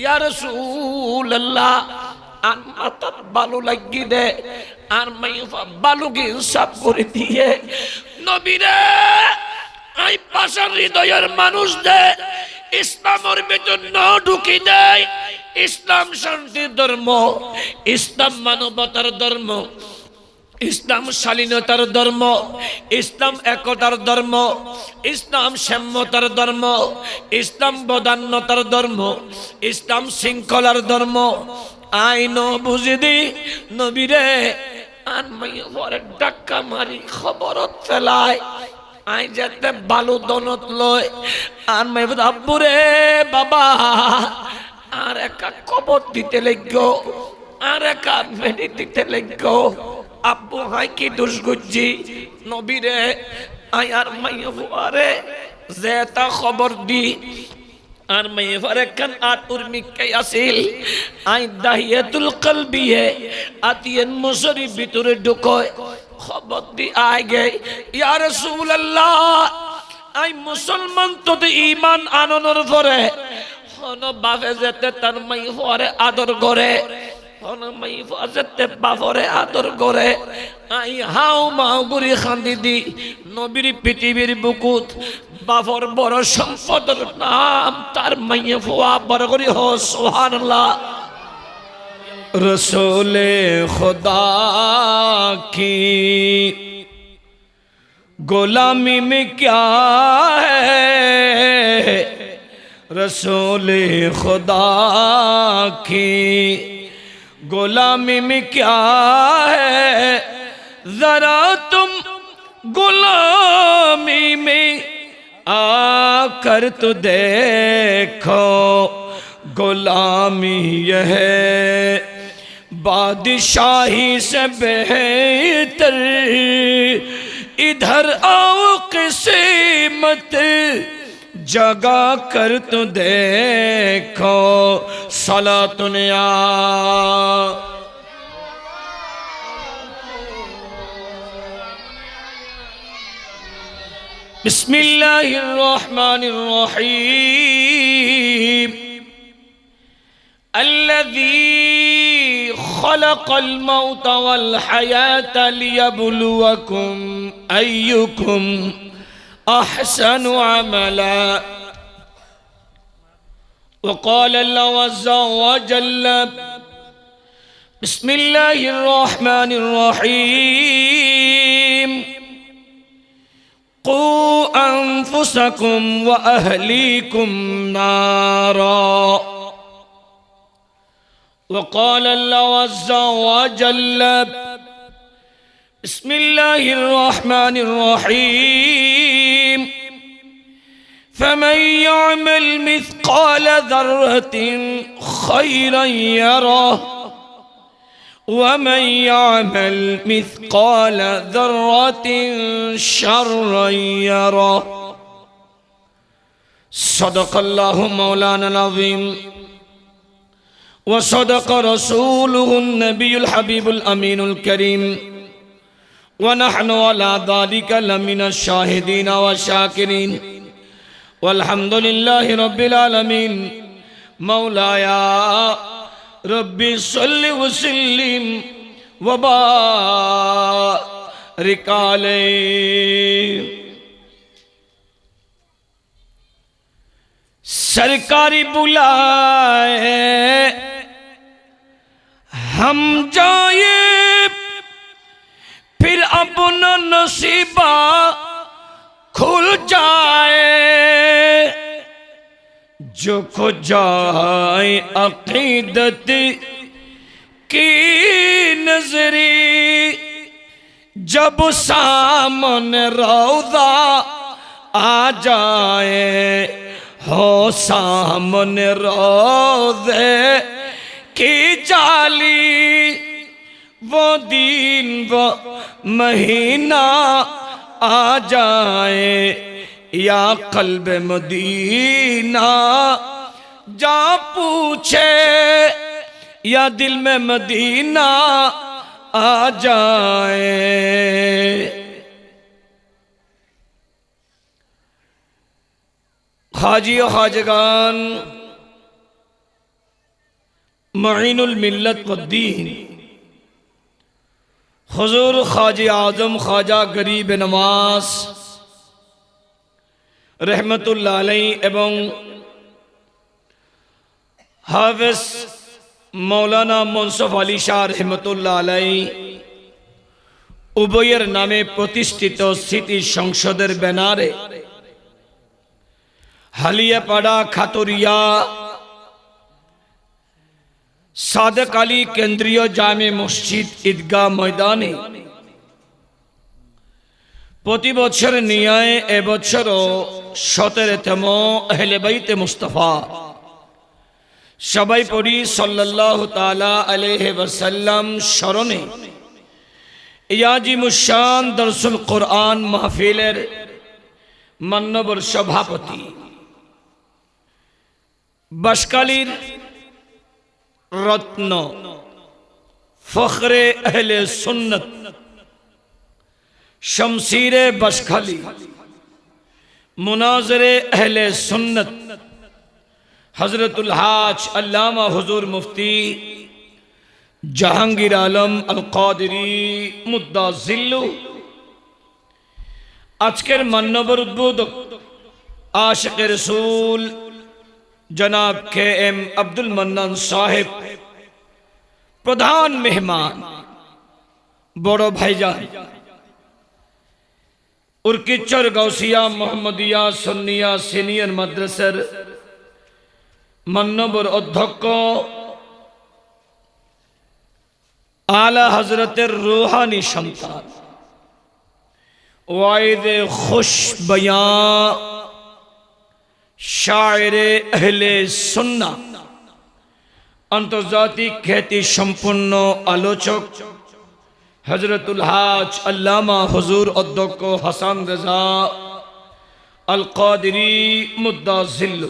ইয়া রাসূলুল্লাহ আর মাথা বালু লাগি দে আর মাইফা বালুকে সাফ করে দিয়ে নবীরে আই পাশার হৃদয়ের মানুষ দে ইসলামের ভিতর না ঢুকি দেয়। ইসলাম শান্তির ধর্ম, ইসলাম মানবতার ধর্ম, ইসলাম শালীনতার ধর্ম, ইসলাম একতার ধর্ম, ইসলাম সাম্যতার ধর্ম, ইসলাম বদান্যতার ধর্ম, ইসলাম শৃঙ্খলার ধর্ম। আইন বুঝিদি নবীরে আর মাইরে ডাক্কা মারি খবরত ফেলায় আই যেতে বালু দনত লয় আর মাইবুদ আব্বুরে বাবা আর একা কবর দিতে লাগো আর একা মেডি দিতে লাগো। আব্বু হাই কি দোষ গুজি নবীরে আই আর মাইরে যেটা খবর দি আর মাইরে কান আতুর মিকাই আসিল আই দাহিয়াতুল কলবিয়ে আতিয়ান মুসরি ভিতরে ঢুকয় খবর দি I gay yeah Rasulullah I মুসলমান তো ঈমান আননের পরে হন বাপে যেতে তার মাইরে আদর করে হন মাইফা যেতে বাপরে আদর করে আই হাও মাও গুরি খান্দি দি নবীর পৃথিবীর বুকুত বাপর বড় সম্পদের নাম তার মাইয়ে ফুয়া বড় করি হো সুবহানাল্লাহ। रसूले खुदा की गुलामी में क्या है, रसूले खुदा की गुलामी में क्या है, जरा तुम गुलामी में आकर तो देखो, गुलामी यह बादशाही से बेहतर, इधर आओ किस्मत जगा कर तो देखो, सलातुनिया बिस्मिल्लाहिर्रहमानिर्रहीम। الذي خلق الموت والحياة ليبلوكم أيكم أحسن عملا، وقال الله عز وجل بسم الله الرحمن الرحيم قوا أنفسكم وأهليكم نارا، وقال الله عز وجل بسم الله الرحمن الرحيم فمن يعمل مثقال ذرة خيرا يره ومن يعمل مثقال ذرة شرا يره، صدق الله مولانا العظيم وصدق رسوله النبي الحبيب الأمين الكريم، ونحن على ذلك لمن الشاهدين والشاكرين، والحمد لله رب العالمين। مولاي ربي صل وسلم وبارك عليه। सरकारी बुलाए हम जाए फिर अपना नसीबा खुल जाए, जो खो जाए अकीदत की नजरी, जब सामने रौदा आ जाए, हो सामने रोज़े की जाली, वो दिन वो महीना आ जाए, या कल्ब मदीना जा पूछे, या दिल में मदीना आ जाए। हाजी और हाजगान মুঈনুল মিল্লাত ওয়াদ্দীন হুজুর খাজা আজম খাজা গরিব নওয়াজ रहमतुल्लाह अलैहि এবং হাফেজ মৌলানা মুনসফ আলী শাহ रहमतुल्लाह अलैहि উভয়ের নামে প্রতিষ্ঠিত স্মৃতি সংসদের ব্যানারে হালিয়াপাড়া খাতুরিয়া সাদেক আলী কেন্দ্রীয় জামে মসজিদ ঈদগাহ ময়দানে প্রতি বছর নিয়ায় এবছরও 17তম আহলে বাইতে মুস্তাফা সবাই পড়ি সাল্লাল্লাহু তাআলা আলাইহি ওয়াসাল্লাম স্মরণে ইয়াজিমুশান দরসুল কোরআন মাহফিলের মান্যবর সভাপতি বাসকালীর রত্ন ফখরে আহলে সুন্নত শমশিরে বাসখালী মুনাজরে আহলে সুন্নত হযরতুল হাজ আল্লামা হুজুর মুফতি জাহাঙ্গীর আলম আল কাদেরী মুদ্দাজিল্লু আজকের মান্যবর উদ্বোধক আশিক রাসূল জনাব কে এম আব্দুল মান্নান সাহেব প্রধান মেহমান বড় ভাইজান উরকিচর গৌসিয়া মোহাম্মদিয়া সুন্নিয়া সিনিয়র মাদ্রাসার মান্যবর অধ্যক্ষ আলা হযরতের রূহানি সন্তান ওয়াইদে খুশ বয়ান শায়েরে আহলে সুন্নাহ আন্তর্জাতিক খ্যাতি সম্পন্ন আলোচক হযরতুল হাজ আল্লামা হুজুর অধ্যক্ষ হাসান রাজা আল কাদেরী মুদ্দাজিল্লু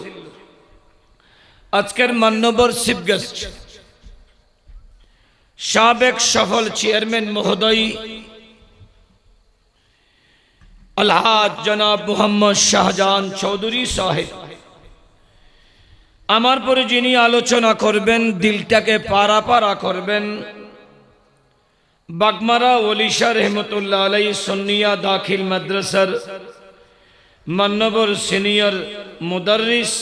আজকের মান্যবর চিফ গেস্ট সাবেক সফল চেয়ারম্যান মহোদয় আলহাজ জনাব মুহাম্মদ শাহজাহান চৌধুরী সাহেব আমার পরে যিনি আলোচনা করবেন দিলটাকে পারা করবেন বাগমারা ওলিশা रहमतुल्लाह अलैहि সুন্নিয়া দাখিল মাদ্রাসার মান্যবর সিনিয়র মুদাররিস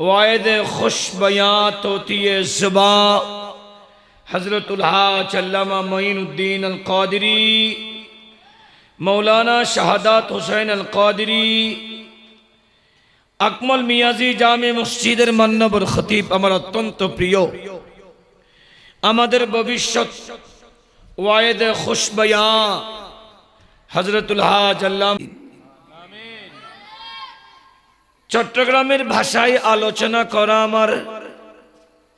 ওয়াইদে খুশ বয়ান তোতিয়ে जुबा হযরতুল হাজ আল্লামা মুঈনুদ্দিন আল কাদেরী মৌলানা শাহাদাত হুসাইন আল কাদেরী আকমল মিয়াজি জামে মসজিদের মান্যবর খতিব আমার অত্যন্ত প্রিয় আমাদের ভবিষ্যৎ ওয়াইদে খুশ বয়ান হযরতুল হাজ আল্লামা চট্টগ্রামের ভাষায় আলোচনা করা আমার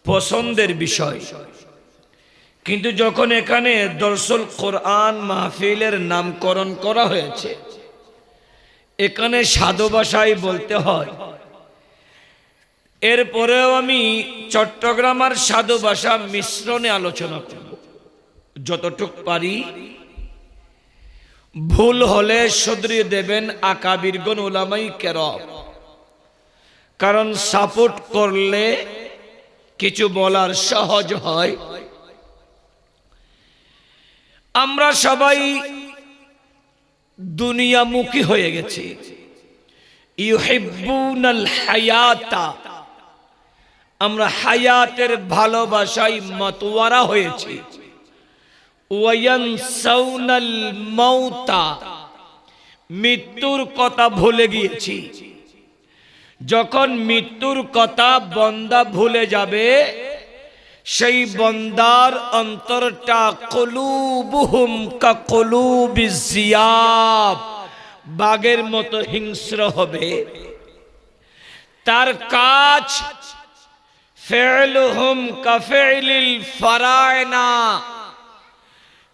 পছন্দের বিষয় কিন্তু যখন এখানে দরসুল কোরআন মাহফিলের নামকরণ করা হয়েছে এখানে সাধু ভাষায় বলতে হয় এরপরেও আমি চট্টগ্রাম আর সাধু ভাষা মিশ্রণে আলোচনা করব যতটুক পারি ভুল হলে শুধরিয়ে দেবেন আকাবিরগণ উলামায়ে কেরাম কারণ সাপোর্ট করলে কিছু বলার সহজ হয় আমরা সবাই দুনিয়ামুখী হয়ে গেছি ইউহিব্বুনাল হায়াতা আমরা হায়াতের ভালোবাসায় মাতোয়ারা হয়েছি ওয়ায়ানসাউনাল মাউতা মৃত্যুর কথা ভুলে গিয়েছি যখন মৃত্যুর কথা বান্দা ভুলে যাবে সেই বান্দার অন্তরটা কুলুবুহুম কাকুলুবিজ জিয়াব বাঘের মতো হিংস্র হবে তার কাজ ফি'লুহুম কাফি'লিল ফারায়না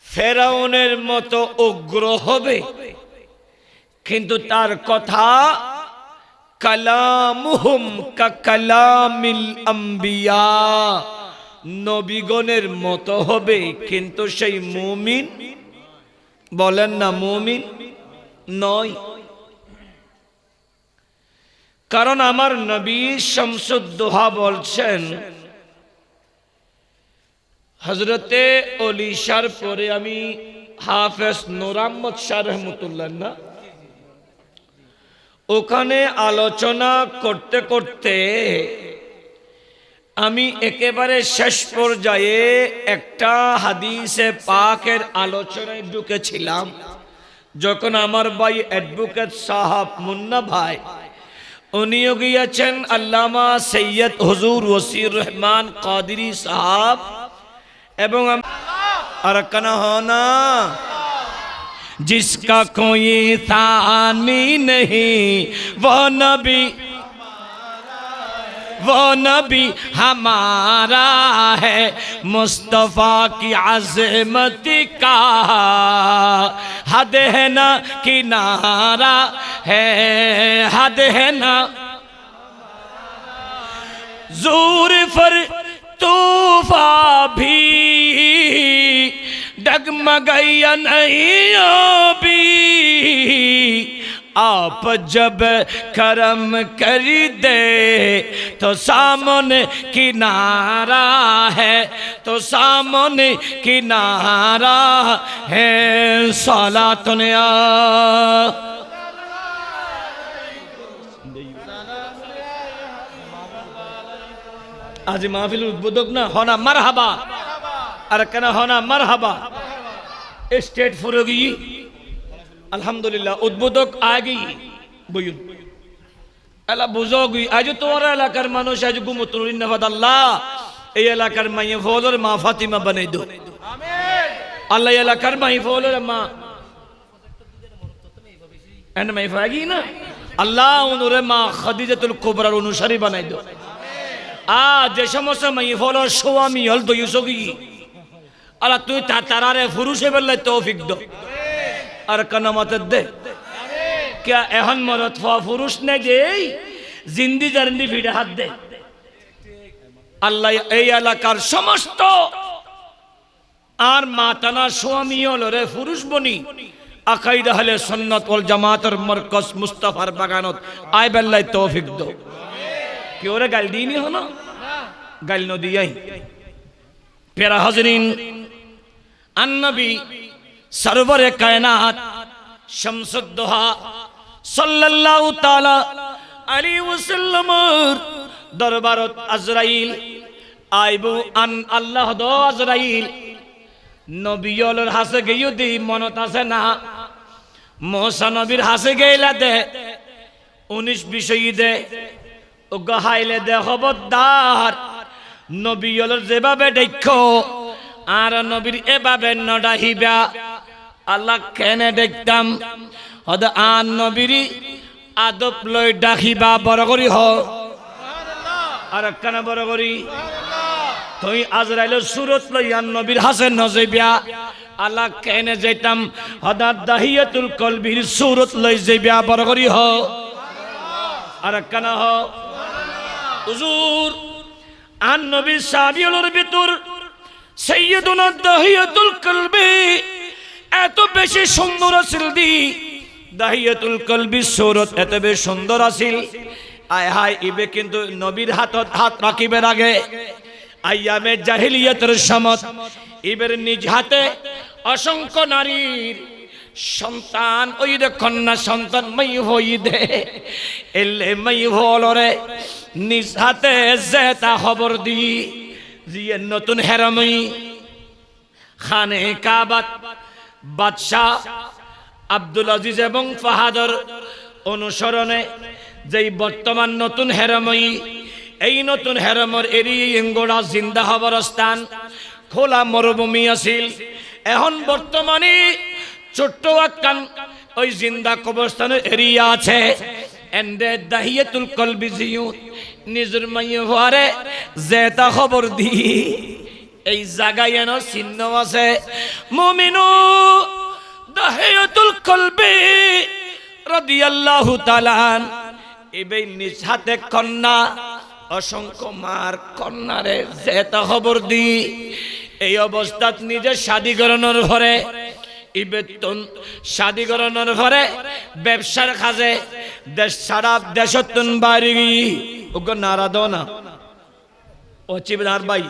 ফেরাউনের মতো উগ্র হবে কিন্তু তার কথা কালামুহুম কাকালামিল আম্বিয়া নবীগণের মতো হবে কিন্তু সেই মুমিন বলেন না মুমিন নয় কারণ আমার নবী শামসুদ দোহা বলছেন হযরতে ওলি শাহর পরে আমি হাফেজ নূর আহমদ শাহ রহমতুল্লাহ না ওখানে আলোচনা করতে করতে আমি একেবারে শেষ পর্যায়ে একটা হাদিসে পাকের আলোচনায় ঢুকেছিলাম যখন আমার ভাই অ্যাডভোকেট সাহাব মুন্না ভাই উনিও গিয়েছেন আল্লামা সৈয়দ হুজুর ওসির রহমান কাদেরী সাহাব এবং আর কানা হনা जिसका कोई सानी नहीं वो नबी हमारा है मुस्तफा की अज़मत का हद है ना किनारा है हद है ना ज़ूर पर तूफा भी डगमगाया नहीं भी आप जब करम कर दे तो सामने किनारा है तो सामने किनारा है सलातुन आज महफिल उद्बोधक ना होना मरहबा আর কেন হনা মারহাবা স্টেট ফুরগি আলহামদুলিল্লাহ উদ্বোধক আগি বইন এলা বুঝোগি আজ তোমার এলাকার মানুষ আজ গুমতুরিন নফাদ আল্লাহ এই এলাকার মাইয়ে ফলর মা ফাতিমা বানাই দাও আমিন আল্লাহ এলাকার মাইয়ে ফলর মা এন্ড মাই ফাগি না আল্লাহ উনরে মা খাদিজাতুল কুবরার অনুসারী বানাই দাও আজ যে সমস্ত মাইয়ে ফলর স্বামী হল দইসগি আল্লাহ তুই তারারে পুরুষে বেলায় তৌফিক দো আর কানামত দে क्या এখন মরদ পুরুষ নে দেই জিন্দি জারন্দি ভিড়ে হাত দে আল্লাহ এই এলাকার সমস্ত আর মাতানা স্বামী হলরে পুরুষ বনি আকাইদা আহলে সুন্নাত ওয়াল জামাতের মারকাজ মুস্তাফার বাগানত আই বেলায় তৌফিক দো কি ওরে গাল দিনি হলো গাল ন দিয়াই প্যারা হাজরিন अन्नबी सरवर कायनात शम्सुद्दोहा सल्लल्लाहु ताला अलैहि वसल्लम दरबारत आजराइल आइबु अन अल्लाह दो आजराइल नबीयलर हासे गइयो दि मनत আছে না मूसा नबीर हासे গেইলা দে 19 বিষয় দে ও গহাইলে দে খবরদার নবীয়লর যেভাবে দেখো আর নবীর এভাবে নডাহিবা আল্লাহ কেনে দেখতাম হদ আন নবীর আদব লই ডাকিবা বড় করি হ আর কেন বড় করি তুই আজরাইলের সুরত লই আন নবীর হাসেন নজেবিয়া আল্লাহ কেনে যাইতাম হদা দাহিয়াতুল কলবির সুরত লই যাইবা বড় করি হ আর কেন হ হুজুর আন নবীর সাহাবীদের ভিতর সৈয়দুনা দাহিয়াতুল কলবি এত বেশি সুন্দর আছিল দি দাহিয়াতুল কলবি সুরত এত বেশি সুন্দর আছিল আয় হায় ইবে কিন্তু নবীর হাতত হাত রাখিবার আগে আইয়ামে জাহিলিয়াতের সমত ইবের নিজ হাতে অসংখ্য নারীর সন্তান ওই দে কন্যা সন্তান মাই হই দে এলে মাই হলরে নিজ হাতে জেতা খবর দি জিয়ে নতুন হেরামই খানে কাবাত বাদশাহ আব্দুল আজিজ এবং ফাহাদর অনুসরণে যেই বর্তমান নতুন হেরামই এই নতুন হেরামর এরিয়ে ইঙ্গোড়া জিন্দা হবার স্থান খোলা মরুভূমি আছিল এখন বর্তমানে ছোট্ট আকান ওই জিন্দা কবরস্থানের এরিয়া আছে এন্ডে দাহিয়াতুল কলবি জিয়ু নিজের মাইয়ে ভারে জেতা খবর দি এই জায়গায় এনো চিহ্ন আছে মুমিনু দাহিয়াতুল কলবি রাদিয়াল্লাহু তাআলা এবে নিজ হাতে কন্যা অসংখ্য মার কন্যারে জেতা খবর দি এই অবস্থাত নিজে শাদী করানোর ঘরে ইবেতন শাদী করানোর ঘরে ব্যবসার কাজে দেশ ছাড়া দেশতন বাইরে ওগো নারা দাও না ও চিবদার ভাই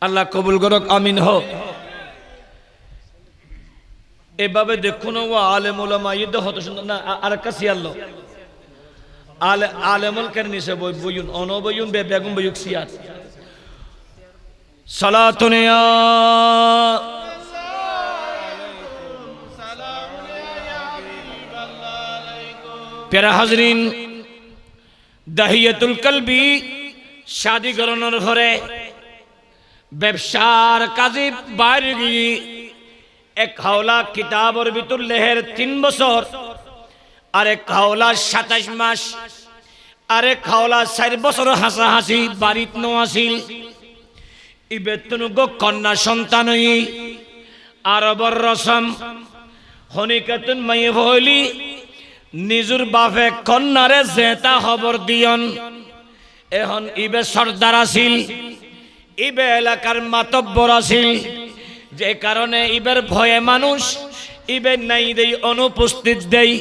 আল্লাহ কবুল করক, আমিন হোক। এভাবে দেখুন ও আলেম ওলামা ঈদ হতো সুন্দর না। আর কাছে আল্লাহ আলেমুল কেন নিছে বইউন অনবইউন বেগুন বইউক সিয়াত সালাতুনিয়া প্যারা হাজরিন, দাহিয়াতুল কলবি শাদি করানোর ঘরে ব্যবসার কাজে বাইরে গিয়ে এক হাওলা কিতাবের ভিতর লেহের 3 বছর, আরেক হাওলা 27 মাস, আরেক হাওলা 4 বছর হাসাহাসি বাড়িত ন আসিল। ইবেতন গো কন্যা সন্তানই আরবর রসম হনিকাতুন মাইয়ে ভইলি নিজুর বাপে কন্যারে জেতা খবর দিয়ন। এখন ইবে সর্দার আছিল, ইবে এলাকার মাতব্বর আছিল, যে কারণে ইবের ভয়ে মানুষ ইবে নাই দেই অনুপস্থিত দেই।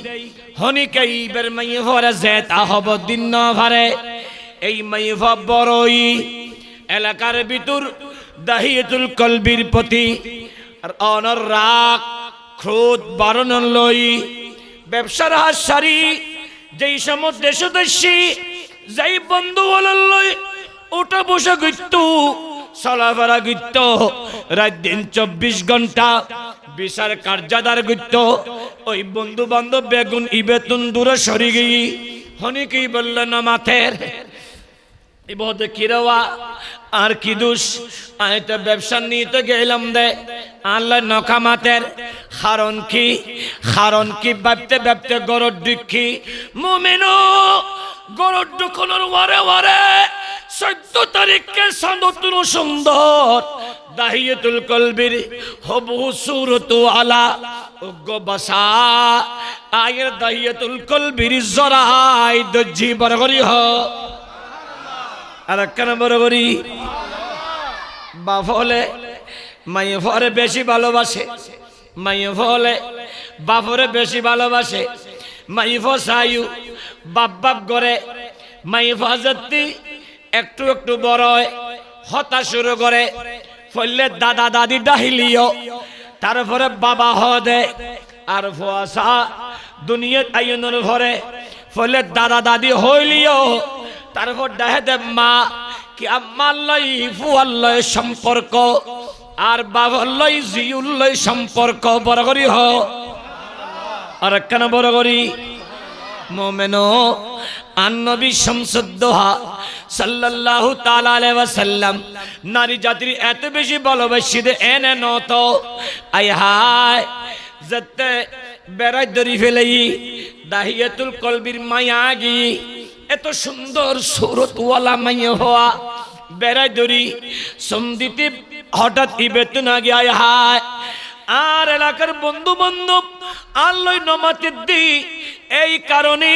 হনিকে ইবের মাইয়ে ভরে জেতা খবর দিন ন ভারে। এই মাইয়ে বড়ই এলাকার ভিতর দাহিয়াতুল কলবির প্রতি অনর রাগ ক্রোধ বারণ লই ব্যবসার হাত সারি যেই সময় দেশদেশী যেই বন্ধু লই ওটা বসে গিত চলাফেরা গিত রাত দিন 24 ঘন্টা বিচার কার্যাদার গিত। ওই বন্ধু বান্ধব বেগুন ইবেতুন দূরে সরি গিয়ে হনিকেই বললেন মাথের ইবহতে কিরওয়া আর কি দুষ আমি তো ব্যবসা নিয়ে তো গেলাম দে আল্লাহ নকামাতের কারণ কি ভাবতে ভাবতে গরর দুঃখী মুমিনো গরর দুঃখনের ওয়ারে ওয়ারে 14 তারিখকে সান্দতুন সুন্দর দাহিয়াতুল কলবির হবু সুরতু আলা উগ্গ বাসা আয়ের দাহিয়াতুল কলবির জরাই দজি বরগরি হ আর কেন বরগরি বাফলে মাইয়ে ফরে বেশি ভালোবাসে, মাইয়ে ফলে বাপরে বেশি ভালোবাসে। মাইয়ে ফসায়ু বাপ বাপ করে মাইয়ে ফাজতি একটু একটু বড় হয় হতা শুরু করে ফলে দাদা দাদি ডাহিলিও তারপরে বাবা হদে আর ফুয়াশা দুনিয়া আইনের ঘরে ফলে দাদা দাদি হইলিও তারপর ডাহে দে মা কি আম্মার লই ফুয়ার লই সম্পর্ক আর বাবার লই জিউর লই সম্পর্ক বড় করি হ আর কেন বড় করি মোমেনো আন-নবী শামসুদ্দোহা সাল্লাল্লাহু তাআলা আলাইহি ওয়াসাল্লাম নারী জাতির এত বেশি ভালোবাসি দে এনে নত আয় হায় যেতে বেড়াই ধরি ফেলেই দাহিয়াতুল কলবির মায়া গি এত সুন্দর সুরতওয়ালা মাইয়া হওয়া বেড়াই ধরি সন্দিতে হঠাৎ ইবেতন আগে আয় হায় আর এলাকার বন্ধু বান্ধব আল্লাহ নমাতে দি এই কারণে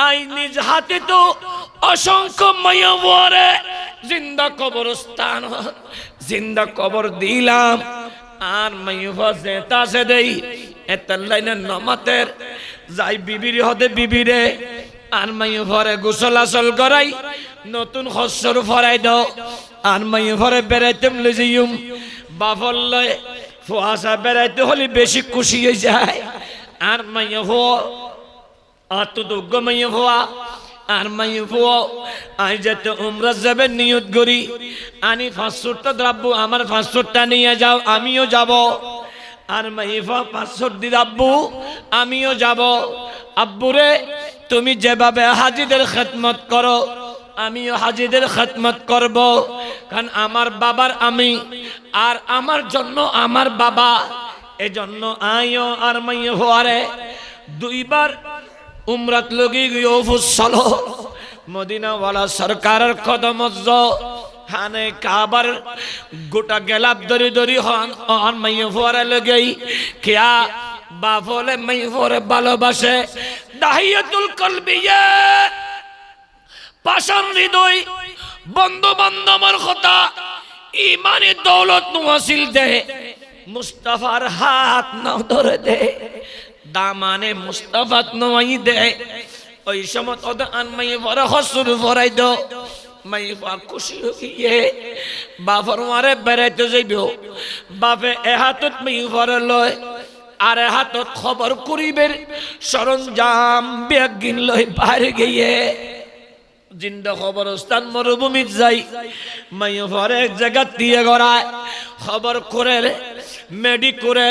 আই নিজ হাতে তো অসংখ্য মাইয়া বরে জিন্দা কবরস্থান জিন্দা কবর দিলাম আর মাইয়া জেতা সে দেই এত লাইনে নমাতের যাই বিবির হতে বিবিরে আর মাইয়া ভরে গোসল আসল করাই নতুন খসর ফরাই দাও আর মাইয়া ভরে বেড়াইতেম লইম বাফল লয় ফুয়াশা বেড়াইতে হলে বেশি খুশি হয়ে যায় আর মাইয়া ভো আর তো যোগ্য মাইয়া ভোয়া আর মাইয়া ভো আই যেতে উমরা যাবে নিয়ত করি আনি 500টা দ্রব্য আমার 500টা নিয়ে যাও আমিও যাব আর মাইয়া 500 দি আব্বু আমিও যাব আব্বুরে তুমি যেভাবে হাজিদের খেদমত করো আমিও হাজিদের খেদমত করব কারণ আমার বাবার আমি আর আমার জন্য আমার বাবা এজন্য আইও আর মাইয়া হওয়ারে 2 বার উমরাত লগি গিয়ে ফুসলো মদিনা ওয়ালা সরকারের কদমত হানে কাবার গোটা গেলাপ দরি দরি হন আর মাইয়া হওয়ারে লগেই কিয়া বাফলে মাইয়া হওয়ারে ভালোবাসে দাহিয়াতুল কলবিয়ে পাশান হৃদয় বন্ধু বান্ধবের কথা ইমানে দৌলত নওয়াসিল দে মুস্তাফার হাত নাও ধরে দে দামানে মুস্তাফাত নওয়াই দে ওই সময় ওদের আনমাই ভরা হসুর ভরাই দো মাইফা খুশি হইয়ে বাপর মারে বেড়াইতে যাইব বাপে এহাতত মাইফারে লয় আর এহাতত খবর করিবের সরঞ্জাম ব্যাগিন লয় বাইরে গিয়ে জিন্দা খবরস্থান মরুভূমিত যাই মাইফারে এক জায়গা দিয়ে গড়ায় খবর করে মেডি করে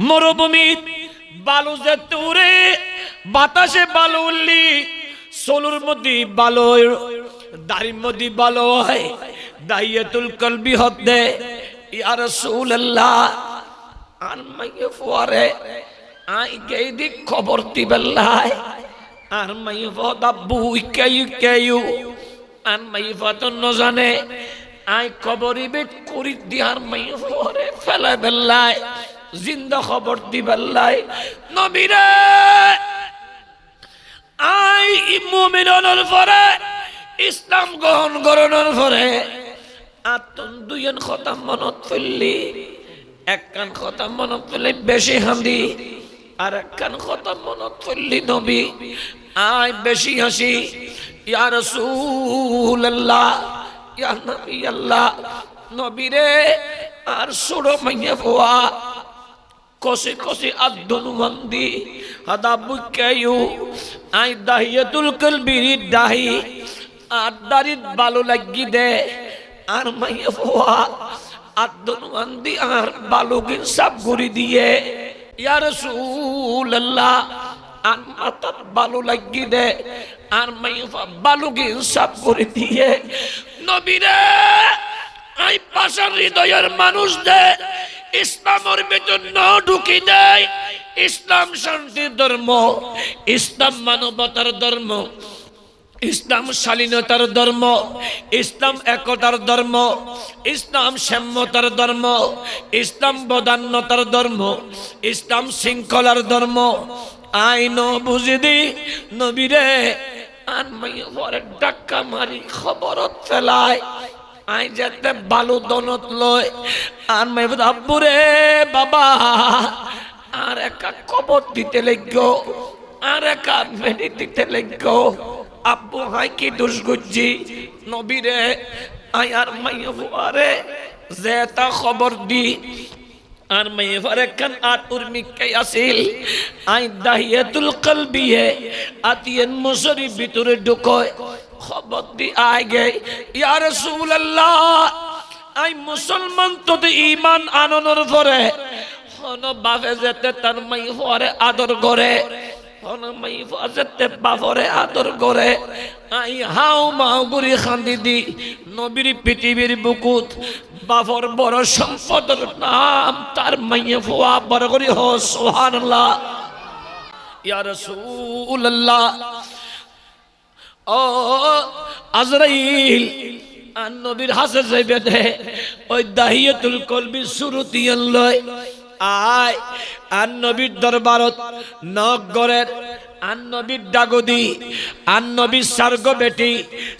মরুভূমিত বালু যে তুরে বাতাসে বালু উল্লি সোলুর মধ্যে বালু দাড়ির মধ্যে বালু হয় দাইয়াতুল কলবি হদে ইয়া রাসূলুল্লাহ আর মাইয়ে ফুয়ারে আই গেই দি খবর দিবেলাই আর মাইয়ে ফদা বুই কেয়ু আর মাইয়ে ফতন ন জানে আই খবরিবে করি দিয়ার মাইয়ে ফুয়ারে ফেলা বেল্লাই জিন্দা খবর দিবেলাই নবীরে আই মুমিনের পরে ইসলাম গ্রহণ করানোর পরে আতন দুইজন কথা মনত ফেললি একখান কথা মনত ফেললি বেশি হাঁদি আর একখান কথা মনত ফেললি নবী আই বেশি হাসি ইয়া রাসূলুল্লাহ ইয়া নবী আল্লাহ নবীরে আর ছোড়ো মাইয়া ফুয়া কসে কসে আদনুমন্দি হাদাবু কেয়ু আই দাহিয়াতুল কলবির দাহি আর দাড়িত বালু লাগি দে আর মাইয়া ফুয়া আদনুমন্দি আর বালু গিন সব ঘুরি দিয়ে ইয়া রাসূলুল্লাহ আর মাথাত বালু লাগি দে আর মাইয়া ফুয়া বালু গিন সব ঘুরি দিয়ে নবীরে আই পাশার হৃদয়ের মানুষ দে ইসলামের ভিতর ন ঢুকি দেয় ইসলাম শান্তির ধর্ম ইসলাম মানবতার ধর্ম ইসলাম শালীনতার ধর্ম ইসলাম একতার ধর্ম ইসলাম সাম্যতার ধর্ম ইসলাম বদান্যতার ধর্ম ইসলাম শৃঙ্খলার ধর্ম আইন বুঝি দি নবীরে আর মাইয়া ডাক্কা মারি খবরত ফেলায় আই যেতে বালু দনত লয় আর মাইবুদ আব্বুরে বাবা আর একা কবর দিতে লাগো আর একা মেডি দিতে লাগো আব্বু হাই কি দোষ গুজি নবীরে আই আর মাইয়া ফুয়ারে যেটা খবর দি আর মাইয়া ফুয়ারে কান আতুর মিকে আসিল আই দাহিয়াতুল কলবিয়ে আতিয়ান মুসরি ভিতরে ঢুকয় খবর দি I gay yeah Rasulullah I মুসলমান তো ঈমান আননের পরে হন বাপে যেতে তার মাই পরে আদর করে হন মাই যেতে বাপরে আদর করে আই হাও মাও গুরি খান্দি দি নবীর পৃথিবীর বুকুত বাপর বড় সম্পদের নাম তার মাইয়ে ফুয়া বড় করি হ সুবহানাল্লাহ ইয়া রাসূলুল্লাহ ও আজরাইল আর নবীর হাসে যাইবে দে ওই দাহিয়াতুল কলবি সুরতিয়ান লয় আয় আর নবীর দরবারত নগরের আর নবীর ডাগদি আর নবীর সার্গ বেটি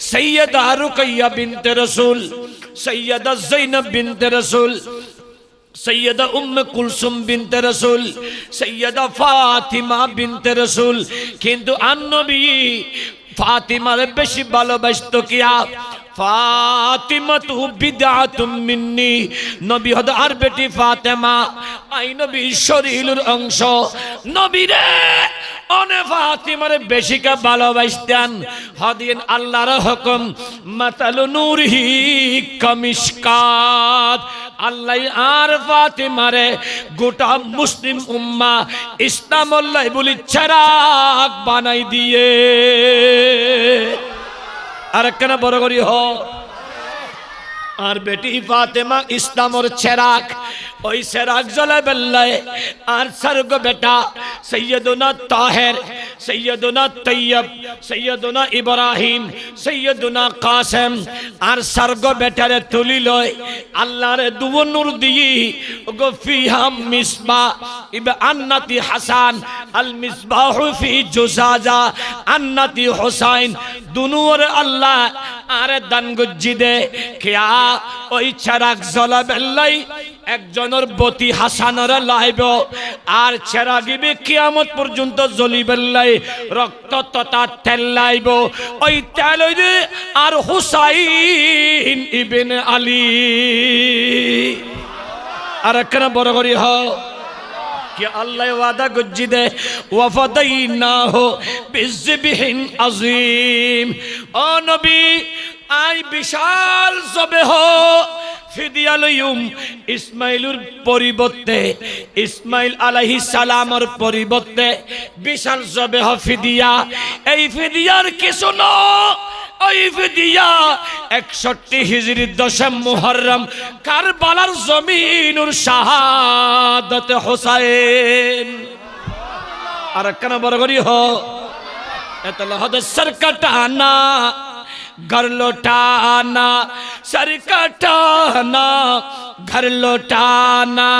সৈয়দা রুকাইয়া বিনতে রাসূল সৈয়দা যায়েনব বিনতে রাসূল সৈয়দা উম্মে কুলসুম বিনতে রাসূল সৈয়দা ফাতিমা বিনতে রাসূল কিন্তু আর নবী ফাতিমারে বেশি ভালোবাসতো কিয়া ফাতিমা তু বিদআতুম মিন্নি নবী হদ আর বেটি ফাতেমা আই নবী শরীরের অংশ নবীরে অনে ফাতিমারে বেশি কা ভালোবাসতেন হদিন আল্লাহর হুকুম মাতালু নূরিহি কামিশকাত আল্লাহ আর ফাতিমারে গোটা মুসলিম উম্মা ইসলাম আল্লাহ বলি চিরাগ বানাই দিয়ে আর কেন বড় করি হ আর বেটি ফাতেমা ইসলামের চিরাগ ওই চিরাগ জ্বলে বেল্লায় আর সর্গ বেটা সৈয়দুনা তাহের সৈয়দুনা তৈয়ব সৈয়দুনা ইব্রাহিম সৈয়দুনা কাসেম আর সর্গ বেটারে তুলি লয় আল্লাহর দুও নূর দিয়ে গো ফিহা মিসবা ইব আন্নাতি হাসান আল মিসবাহু ফি জুজাজা আন্নাতি হুসাইন দুনুর আল্লাহ আরে দান গুজি দে কিয়া ওই চিরাগ জ্বলা বেল্লাই একজনের বতি হাসানর লাইব আর ছেড়া গিবে কিয়ামত পর্যন্ত জ্বলিবেল্লাই রক্ত তথা তেল লাইব ওই তেল আর হুসাইন ইবনে আলী আর একখানা বড় করি হ कि अल्लाह वादा गुज्जी दे वफदईना हो बिज़बिहिन अजीम ओ नबी आई विशाल जबे हो ফিদিয়ালয়ুম ইসমাইলুর পরিবর্তে ইসমাইল আলাইহিস সালামের পরিবর্তে বিশাল জবেহ ফিদিয়া এই ফিদিয়ার কিছু না ওই ফিদিয়া 61 হিজরির 10 মুহররম কারবালার জমিনুর শাহাদাত হুসাইন আর কেন বড় করি हो এতলা হদ সরকটানা घर लौटाना सर कटाना घर लौटाना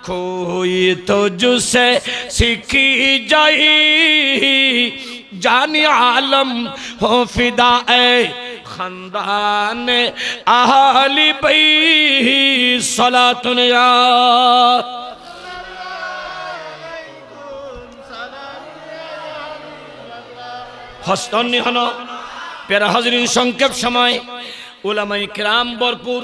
कोई तो जुसे सीखी जाई जानी आलम हो फिदा ए खानदान आहली बई सलातुन या हस्तनी हनो प्यारा हाजरीन संक्षेप समय उलामाए किराम भरपूर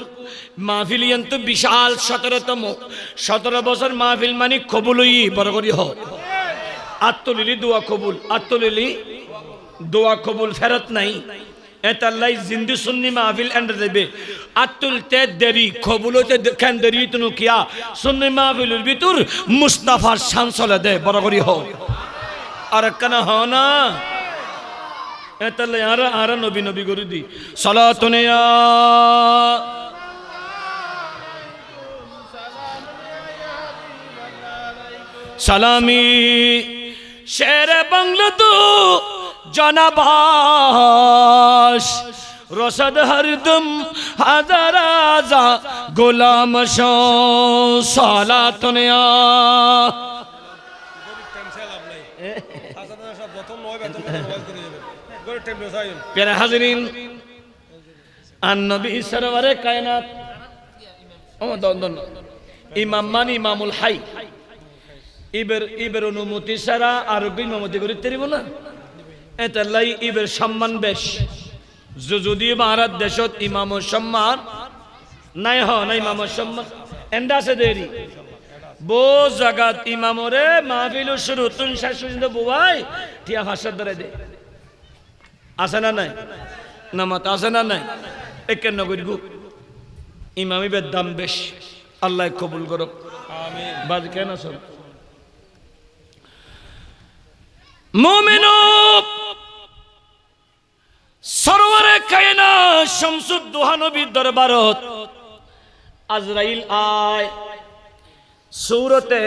महफिल तो विशाल 17 बছর महफिल मानी कबुलई बरगरी हो आत्तलिली दुआ कबुल आत्तलिली दुआ कबुल फेरत नहीं एतल्लाई जिंदगी सुन्नी महफिल एंड देबे आत्तुलते देरी कबुलते केन देरी तुनु किया सुन्नी महफिल ভিতর मुस्ताफार शान चले दे बरगरी हो और कना हो ना এতলে আরা নবী নবী করে দি সালাতুন ইয়া সালামি শের বাংলা তো জনাবাস রসদ হরদম হাজার আজা গোলাম শো সালাতুন ইয়া प्यारे हाज़रीन अन नबी सरवरे कायनात इमाम मान इमामुल हाई इबर अनुमति सारा आरोग्य इमामति करी तेरिबो ना एतलाई इबर सम्मान बेश যদি ভারত দেশত ইমামর সম্মান নাই হ না ইমামর সম্মান এন্ডা সে দেরি বো জাগাত ইমামরে মাহফিল শুরু তুন শেষ পর্যন্ত বুবাই টিয়া ভাষা ধরে দে আছে না নাই নামাত আছে না নাই একের নগর গু ইমামি বের দাম বেশ আল্লাহ কবুল করুক আমিন বাদ কেন সব মুমিনু সরওয়ারে কায়নাত শামসুদ দুহা নবীর দরবারত আজরাইল আয় সূরতে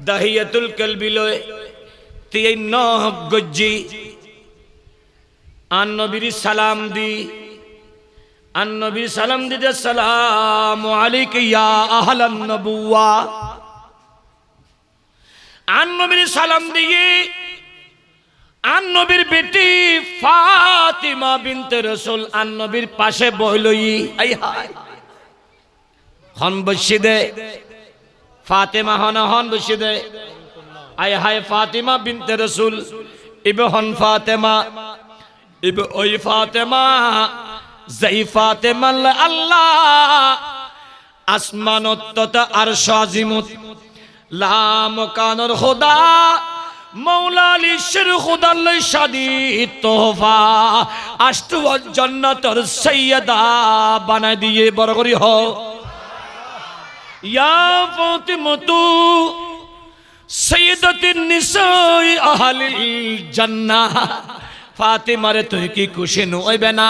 দাহিয়াতুল কলবি লয় 93 গজ্জি আন নবীর সালাম দি আন নবীর সালাম দিতে সালামু আলাইকা ইয়া আহলান নবুওয়া আন নবীর সালাম দিয়ে আন নবীর বেটি ফাতিমা বিনতে রাসূল আন নবীর পাশে বইলই আই হায় হন বসিদে ফাতিমা হন বসিদে আই হায় ফাতিমা বিনতে রাসূল ইবে হন ফাতিমা ইবে ওই ফাতিমা যাই ফাতিমা আল্লাহ আসমানত তথা আরশ আজিমত লা মকানুর খোদা মৌলা আলিশের খুদাল্লাই শাদি তোহফা আষ্টু জান্নাতের সাইয়্যিদা বানাই দিয়ে বড় করি হও ইয়া ফাতিমাতু সাইয়্যিদাতুন নিসাই আহলিল জান্নাহ ফাতিমারে তুই কি খুশি নইবে না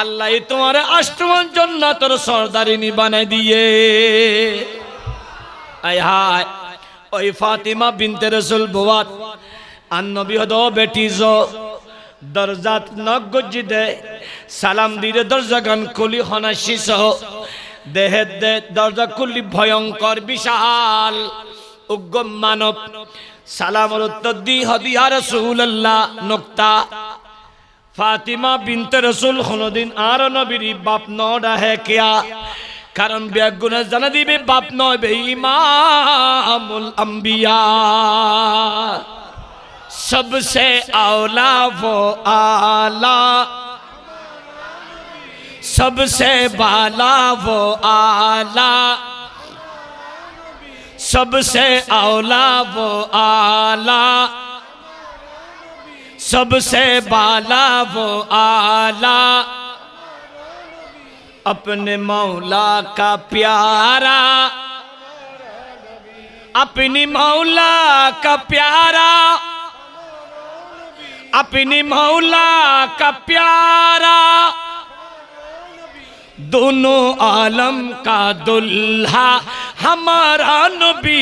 আল্লাহ তোমারে আষ্টু জান্নাতের সরদারিনী বানাই দিয়ে আয় হায় ওই ফাতিমা বিনতে রাসূল বুয়াত আন নবী হদ বেটি জো দরজাত নগজি দে সালাম দিরে দরজা গান খুলি হনাশিস দেহে দে দরজা খুলি ভয়ঙ্কর বিশাল উগ্র মানব সালামের উত্তর দি হদি ইয়া রাসূলুল্লাহ নক্তা ফাতিমা বিনতে রাসূল কোনদিন আর নবীর বাপ নডা হে কিয়া কারণ বেগুনে জানা দিবে বাপ নয় বে ইমামুল আম্বিয়া सबसे औला वो आला सबसे बाला वो आला सबसे औला वो आला सबसे बाला वो आला अपने मौला का प्यारा अपनी मौला का प्यारा अपनी मौला का प्यारा दोनों आलम का दुल्हा हमारा नबी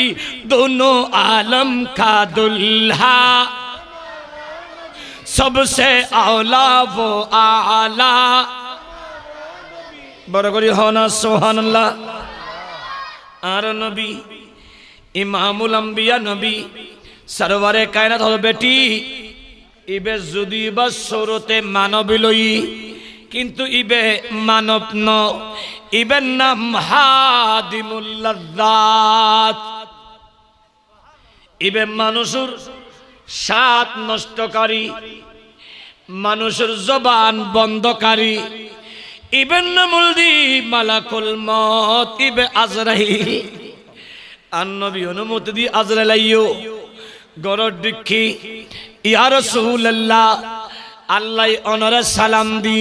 दोनों आलम का दुल्हा सबसे औला वो आला बरगरी होना सुभान अल्लाह आर नबी इमामुल अंबिया नबी सरवरे कायनात हो बेटी इबे जुदी बस सुरते मानव लई किंतु इबे मानव न इबे नाम हादिमुल लज्जात इबे मानुषुर सात नष्टकारी मानुषुर जबान बंदकारी इबे नामुलदी मालाकुल मौत इबे आजराइल अन्नबी अनुमति दी आजराइल आइयो गरड दिखी या रसूलल्लाह अल्लाह अनरे सालाम दी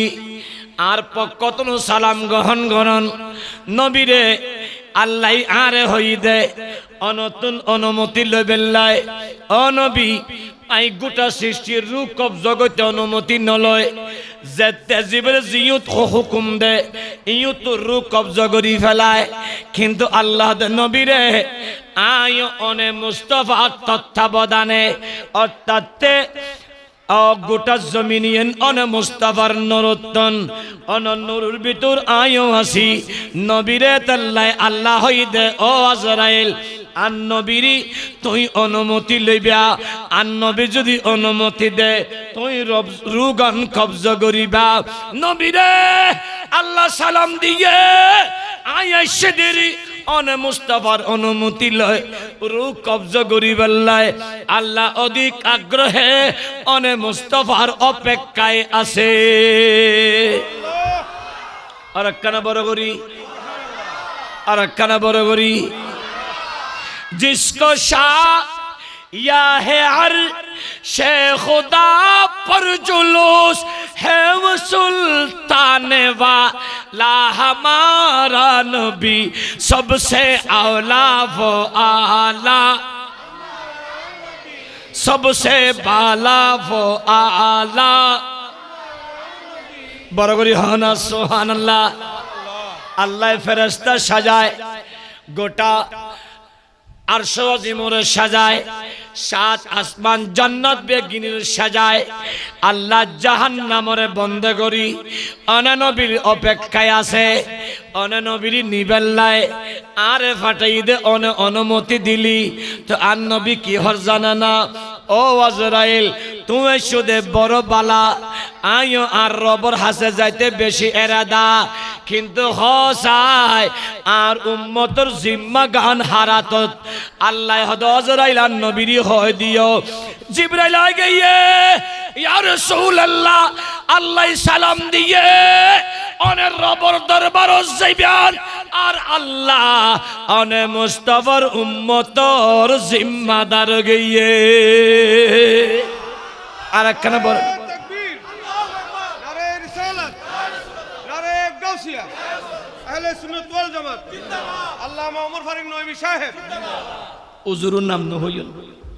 आर पक्कतनु सालाम ग्रहण करन नबी रे अल्लाह आरे हई दे अनतुन अनुमति लबेल्लाय अनबी आई गोटा सृष्टि रूप कब जगत अनुमति नलय जेते जिबरे जियुत हुकुम दे इयु तो रूप कब्जा करी फेलाय किंतु अल्लाह दे नबी रे आयो अने मुस्तफा तत्त्वावधाने अर्थात गोटा जमीनियन अने मुस्तफार नरोत्तन अन नूरुर भितर आयो आसी नबीरे तल्लाय अल्लाह हई दे ओ आजराइल आन नबीरी तुई अनुमति लइबा आन नबी जदि अनुमति दे तुई रब रुगान कब्जा करिबा नबीरे अल्लाह सालाम दिए आया सेदेरी अने मुस्तफार अनुमति लय रु कब्जा करिबाल्लाय अल्लाह अधिक आग्रहे अने मुस्तफार अपेक्षाय आछे और काना बड़ करी और काना बड़ करी जिसको शाह या है हर शेख खुदा पर जुलूस है वो सुल्तान वाला हमारा नबी सबसे औला वो आला सबसे बाला वो आला बरगरी हाना सुभान अल्लाह अल्लाह फरिश्ता सजाए गोटा अर्श अज़ीमुर सजाए सात आसमान जन्नत बेगिनिर सजाए अल्लाह जहन्नामरे बंद करी अने नबीर अपेक्षाय आछे अने नबीर निबेल्लाय आरे फाटाई दे अने अनुमति दिली तो आन नबी की हर जाना ना ओ आजराइल तुम्हें शुदे बड़ बाला आयो आर रबर हासे जाइते बेशी एरादा किंतु हसाय आर उम्मतर जिम्मा गान हारातत अल्लाह हद आजराइल आन नबीरी होय दियो जिब्राइल आ गए या रसूल अल्लाह अल्लाह सलाम दिए अने रबर दरबार जाइबान और अल्लाह अने मुस्तफार उम्मतर जिम्मादार गइए আর একখানা বড় তাকবীর নারে রিসালাত নারে গাউসিয়া আহলে সুন্নাত ওয়াল জামাত জিন্দাবাদ আল্লামা ওমর ফারুক নবী সাহেব জিন্দাবাদ হুজুরুর নাম ন হইল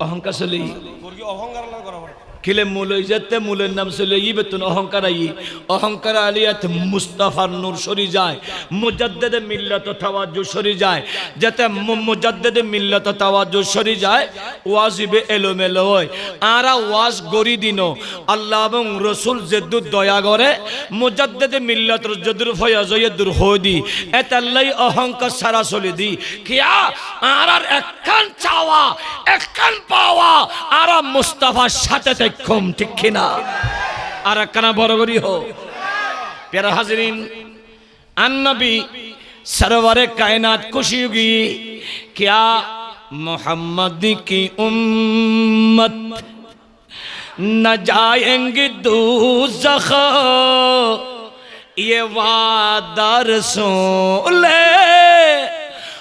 অহংকার চলে বর্গি অহংকার লাগা করা किले मूल इज्जते मूल नाम से ले बेतन अहंकार आलियात मुस्तफार नूर सरी जाए मुजद्दिद मिल्लत तवाज्जु सरी जाए जाते मुजद्दिद मिल्लत तवाज्जु सरी जाए वाजिबे एलोमेलो হয় आरा ওয়াজ গরি দিনো আল্লাহ এবং রাসূল যেদু দয়া করে মুজদ্দিদ মিল্লতর যদুর ফয়াজ যদুর হদি এতাল্লাই অহংকার সারা চলে দি কিয়া আরার একখান চাওয়া একখান পাওয়া আরা মুস্তাফার সাথে কম ঠিক কিনা আর কানা বড় করি হো প্যারা হাজরিন আন নবী सरवर कायनात खुशी होगी क्या मोहम्मद की उम्मत न जाएंगे दोज़ख ये वादा रसूल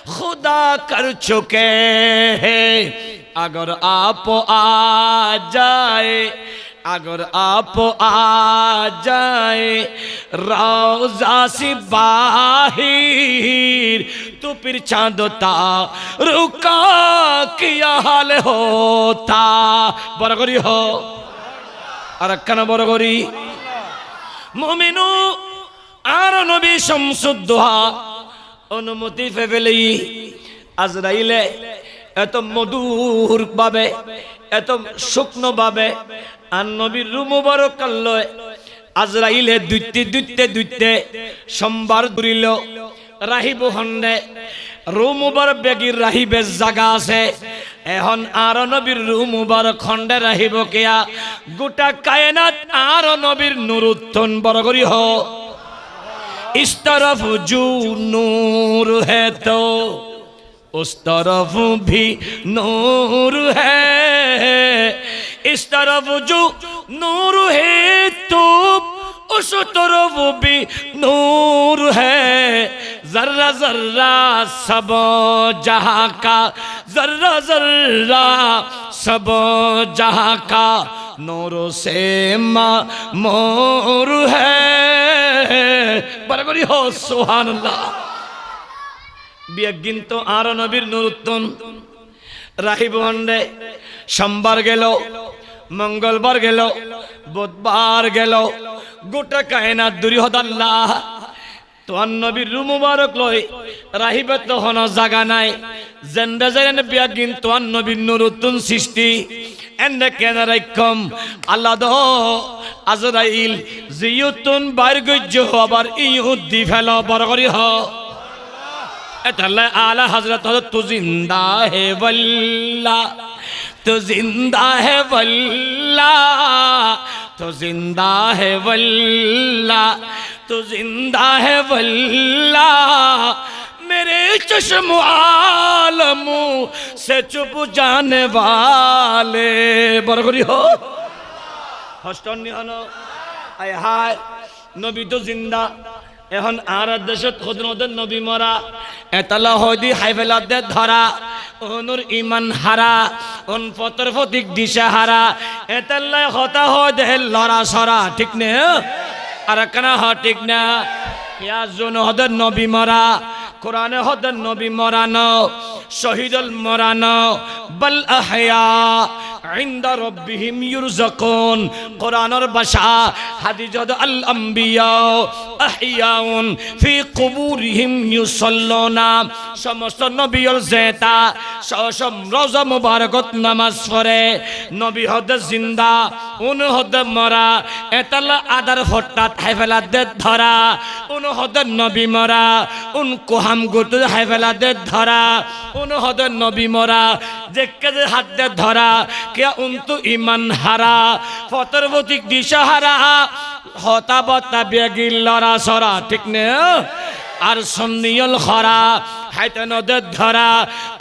खुदा कर चुके हैं अगर आप आ जाए अगर आप आ जाए रोज़ा से बाहिर तो फिर चांद रुका किया हाल होता बरगरी हो अरक्कन बरगरी मुमिनु আর নবী শামসুদ্দোহা অনুমতি পেলেই আজরাইলে এত মধুর ভাবে এত শুকনো ভাবে আর নবীর রূহ মুবারক লয় আজরাইলে দুইতে সোমবার দূরিল রাহিব হন্ডে রূহ মুবারক বেগির রাহিবে জায়গা আছে এখন আর নবীর রূহ মুবারক খন্ডে রাহিব কিয়া গোটা কায়নাত আর নবীর নূর উত্তন বরগরি হ इस तरफ जो नूर है तो उस तरफ भी नूर है इस तरफ जो नूर है तो उस तरफ भी नूर है जर्रा जर्रा सब जहां का जर्रा जर्रा सब जहां का नूरों से मामूर है बरगरी हो सुभानअल्लाह बियगिन तो आर नबीर नूरुत्तन राहिब हंडे सोमवार गेल मंगलवार गेल बुधवार गेल गोटा कायनात दूरी हद अल्लाह तो नबीर रूह मुबारक लय राहिबे तो हनो जागा नाई जेंडे जेंडे बियगिन तो नबीर नूरुत्तन सृष्टि एंडे केनाराइकम अल्लाह दो আজরাইল জিয়তুন বাইর গজ্জ আবার ইউদ দি ফেলো বরগরি হ এতাল্লাহ আলা হযরত তু জিন্দা হে ওয়াল্লা তু জিন্দা হে ওয়াল্লা তু জিন্দা হে ওয়াল্লা তু জিন্দা হে ওয়াল্লা मेरे चश्म आलम से चुप जाने वाले बरगरी हो हस्टन हनो आय हाय नबी तो जिंदा এখন আর দেশত খুদনদের নবী মরা এতালা হয়দি হাইফেলাতে ধরা অনুর ইমান হারা অন ফতর ফতিক দিশা হারা এতাল্লা হতা হয় দেহ লড়া সরা ঠিক নে আর কেন হ ঠিক না ইয়া জন হদের নবী মরা কোরআনে হদের নবী মরানো শহীদুল মরানো বল আহয়া عند ربهم يرزقون قرآن البشا حديث الأنبياء أحياء في قبورهم يصلون সমস্ত নবীর জেতা সব রোজা মুবারকত নামাজ পড়ে নবী হদে জিন্দা উন হদে মরা এতালা আদার ফট্টা হাইফেলা দে ধরা উন হদে নবী মরা উন কোহাম গুতু হাইফেলা দে ধরা উন হদে নবী মরা যে কাজে হাত দে ধরা क्या उन्तु ईमान हारा फतरवतिक दिशा हारा हता बता बेगिल लड़ा सरा ठीक ने আর সন্নিয়ল খরা হাইতে নদে ধরা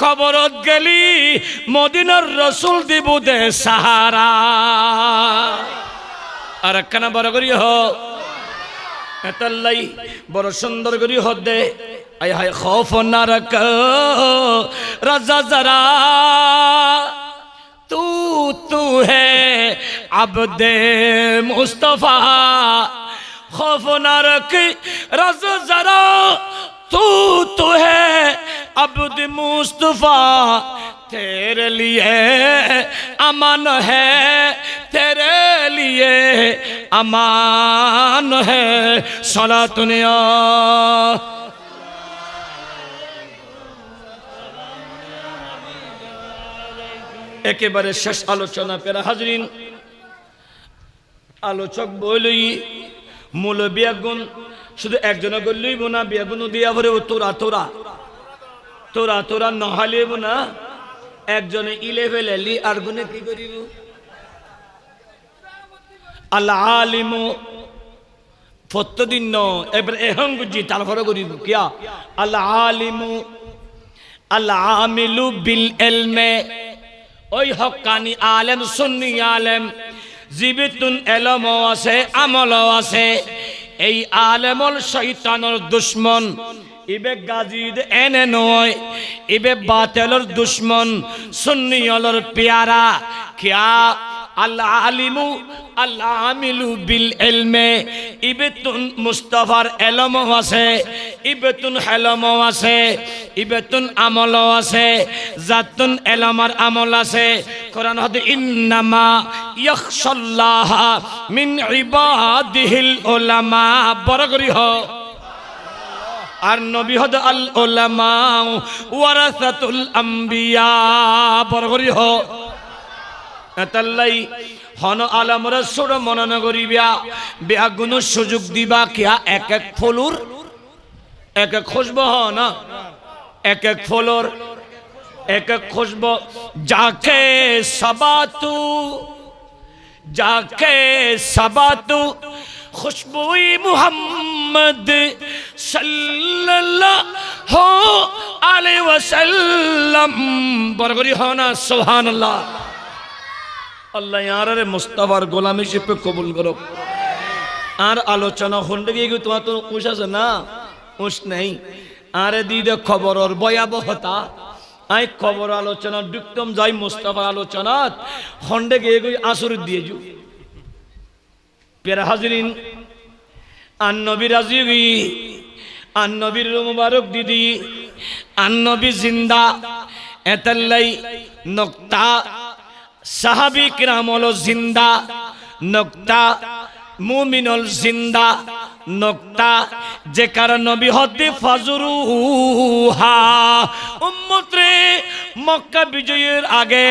কবরত গেলি মদিনার রাসূল দিব দে সাহারা আর কেন বড় করি হ এতাল্লাই বড় সুন্দর করি হদে আয় হায় খৌফ না রাখ রাজা জরা तू तू है अब्दे मुस्तफा खौफ न रख रज़ जरा तू तू है अब्द मुस्तफा तेरे लिए अमान है तेरे लिए अमान है सलातुनिया একেবারে শেষ আলোচনা পেরা হাজরিন আলোচক বলই মূল বিয়াগুন শুধু একজন গল্লই বোনা বিয়াগুন দিয়া ভরে তোরা তোরা তোরা তোরা নহালিব না একজনে ইলে ফেলেলি আর গুনে কি করিব আল আলিমু প্রত্যেকদিন ন এবার এখন বুঝি তারপরে করি কিয়া আল্লাহ আলিমু আল্লাহ আমিলু বিল ইলমে ওই হক্কানি আলেম সুন্নি আলেম জীবিতুন এলমও আছে আমলও আছে এই আলেমল শয়তানের দুশ্মন ইবে গাজিদ এনে নয় ইবে বাতিলের দুশ্মন সুন্নিয়লর পেয়ারা কিয়া আল্লাহ আলিমু আল্লাহ আমিলু বিল ইলমে ইবেতুন মুস্তাফার এলমও আছে ইবেতুন হেলমও আছে ইবেতুন আমলও আছে জাতুন এলমার আমল আছে কোরআন হতে ইন্নামা ইয়াখশাল্লাহ মিন ইবাদিহিল উলামা বরগরি হ আর নবী হদ আল উলামা ওয়ারাসাতুল আম্বিয়া বরগরি হ এতাল্লাই হন আলমরা সুর মনন করিবা বিয়া গুণ সুযোগ দিবা কিয়া এক এক ফলুর এক এক খুশব হ না এক এক ফলর এক এক খুশব যাকে সাবাতু খুশবুই মুহাম্মদ সাল্লাল্লাহু আলাইহি ওয়াসাল্লাম বরগরি হ না সুবহানাল্লাহ আল্লাহ ইয়ারে মুস্তাফার গোলামি শিপে কবুল করো আর আলোচনা হন্ডে গিয়ে তোমার তো উস আছে না উস নেই আরে দিদে খবরের ভয়াবহতা আই খবর আলোচনা ডুকতম যাই মুস্তাফার আলোচনা হন্ডে গিয়ে আসর দিয়ে যু পেরা হাজরিন আন নবী রাজি আন নবীর মুবারক দিদি আন নবী জিন্দা এতাল্লাই নক্তা সাহাবী কিরামল জিন্দা নক্তা মুমিনুল জিন্দা নক্তা যে কারণ নবী হতে ফাজরুহা উম্মত রে মক্কা বিজয়ের আগে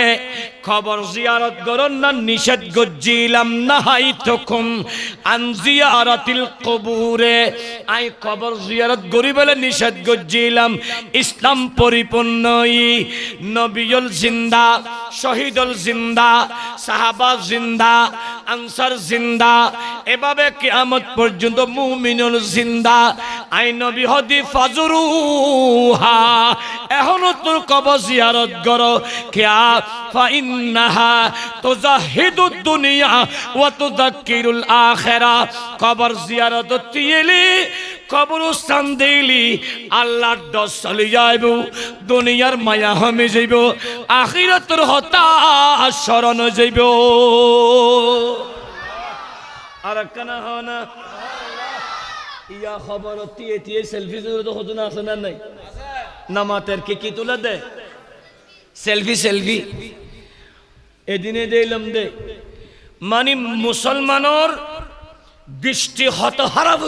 খবর জিয়ারত করন না নিষেধ গজ্জিলাম না হাই তখন আন জিয়ারাতিল কবুরে আই খবর জিয়ারত করি বলে নিষেধ গজ্জিলাম ইসলাম পরিপূর্ণই নবীল জিন্দা শহীদুল জিন্দা সাহাবা জিন্দা আনসার জিন্দা এভাবে কিয়ামত পর্যন্ত মুমিনুল জিন্দা আই নবী হদি ফাজরুহা এখনো তোর কবর জিয়ারত করো কিয়া ফাইন্নাহা তুজাহিদুদ দুনিয়া ওয়া তুযাক্কিরুল আখিরা কবর জিয়ারত তিয়েলি কবরস্থান দিলি আল্লাহর দশ চলে যাইব দুনিয়ার মায়া হমে যাইব আখিরাতের হতাশ শরণ যাইব আর কানা হনা ইয়া খবর তিয়ে তিয়ে সেলফি তো হতো না আছে না নাই নামাতের কি তুলে দে সেলফি এদিনে দিলাম দে মানে মুসলমানের দৃষ্টি হত হারাব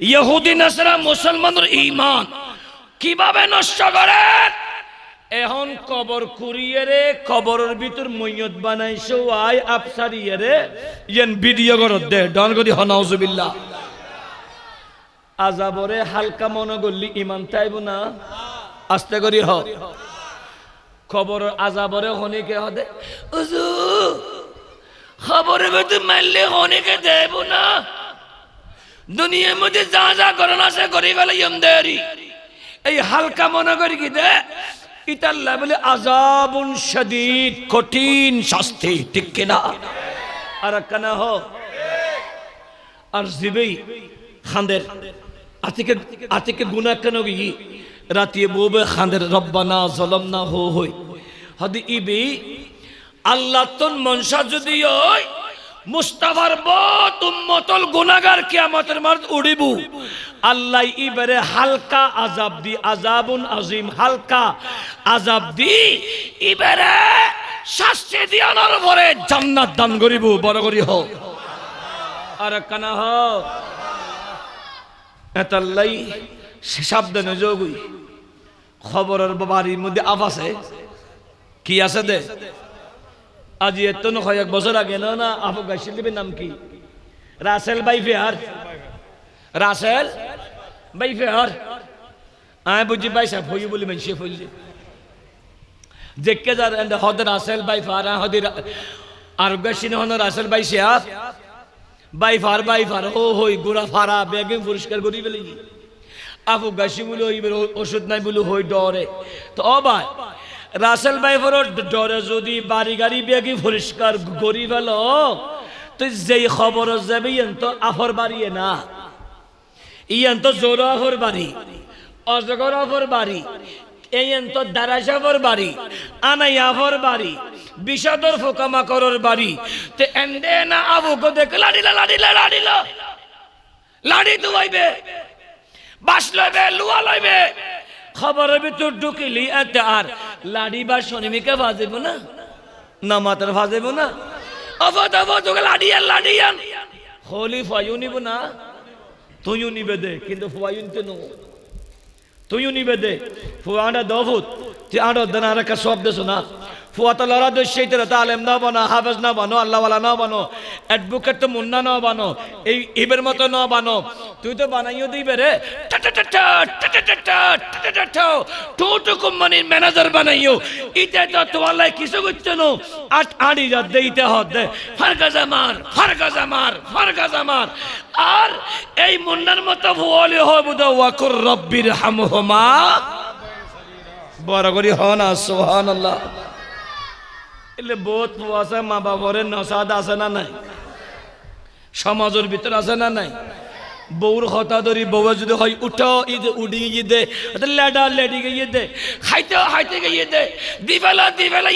ইহুদি নাসারা মুসলমানের ঈমান কিভাবে নষ্ট করে এখন কবর কুড়িয়ে রে কবরের ভিতর মইয়ত বানাইছো আই আফসারিয়ে রে ইয়েন ভিডিও করত দে ডন করি হনাউজুবিল্লাহ আজাবরে হালকা মনে করলি ইমান তাইব না আস্তে করি হ খবর আজাবরে হনিকে হদে উজু খবরের ভিতর মারলে হনিকে দেব না দুনিয়ার মধ্যে যা যা করণ আছে করি ফেলে ইমদারি এই হালকা মনে করি কি দে ইতাল্লাহ বলে আযাবুন শাদীদ কঠিন শাস্তি ঠিক কিনা আর কানা হ আর জিবেই খান্দের আতিকে গুনাহ কেন গি রাতিয়ে বোবে খান্দের রব্বানা যালামনা হো হই হদি ইবি আল্লাহ তন মনসা যদি হয় মুস্তাফার বহুত উম্মতল গুনাহগার কিয়ামতের মাঠ উড়িবু আল্লাহ ইবারে হালকা আযাব দি আযাবুন আযীম হালকা আযাব দি ইবারে শাস্তি দিয়ানোর পরে জান্নাত দান করিব বড় করি হ আর কানা হ এতাল্লাই সাবধানে যোগুই খবরের বাড়ির মধ্যে আফাসে কি আছে দে আজি এত কয়েক বছর আগে না আবু গাইছিলের নাম কি রাসেল বাইফেহার রাসেল বাইফেহার আয় বুঝি বাইসা ফই বলি মানসে ফইলে যেকে যার হদ রাসেল বাইফার হদি আর গাইছিনে হন রাসেল বাইসা বাইফার ও হই গোড়া ফারা ব্যাগে পরিষ্কার করি বলে আপু গাছি বলে ওইবার ওষুধ নাই বলে হই ডরে তো ভাই রাসেল বাইফার ডরে যদি বাড়ি গাড়ি ব্যাগে পরিষ্কার করি ফেল তো যেই খবর যাবে ইয়েন তো আফর বাড়িয়ে না ইয়েন তো জোর আফর বাড়ি অজগর আফর বাড়ি এইন তো দারাসাফর বাড়ি আনাই আফর বাড়ি বিষাদর ফোকামাকরর বাড়ি তে এন্ডে না আবুকে দেখ লাড়ি দুয়াইবে বাস লইবে লুয়া লইবে খবরের ভিতর ঢুকিলি এতে আর লাড়ি বা শনিমিকে ভাজিব না না মাতার ভাজিব না অবত তোকে লাড়িয়ান হলি ফায়ু নিব না তুইও নিবে দে কিন্তু ফায়ুন তো নো তুইও নিবে দে ফুয়াটা দফুত তুই আড় দেন আর একটা শব্দ শোনা ফুয়াতা লড়া দোষ সেইটা তালেম না বানো হাফেজ না বানো আল্লাহওয়ালা না বানো অ্যাডভোকেট তো মুন্না না বানো এই ইবের মতো না বানো তুই তো বানাইও দিবে রে টুটুকু মানির ম্যানেজার বানাইও ইতে তো তোয়ালাই কিছু করছে নো আড়ি যা দেইতে হতে ফারগাজা মার আর এই মুন্নার মতো ফুয়ালি হয় বুধ ওয়াকুর রব্বির হামহুমা বড় করি হন সুবহানাল্লাহ এলে বহুত আছে মা বাবরের নসাদ আছে না নাই সমাজের ভিতর আছে না নাই বউর হতা ধরি বউ যদি হয় উঠো ঈদ উডি গিয়ে দে লেডা লেডি গিয়ে দে হাইতে গিয়ে দে দিবেলা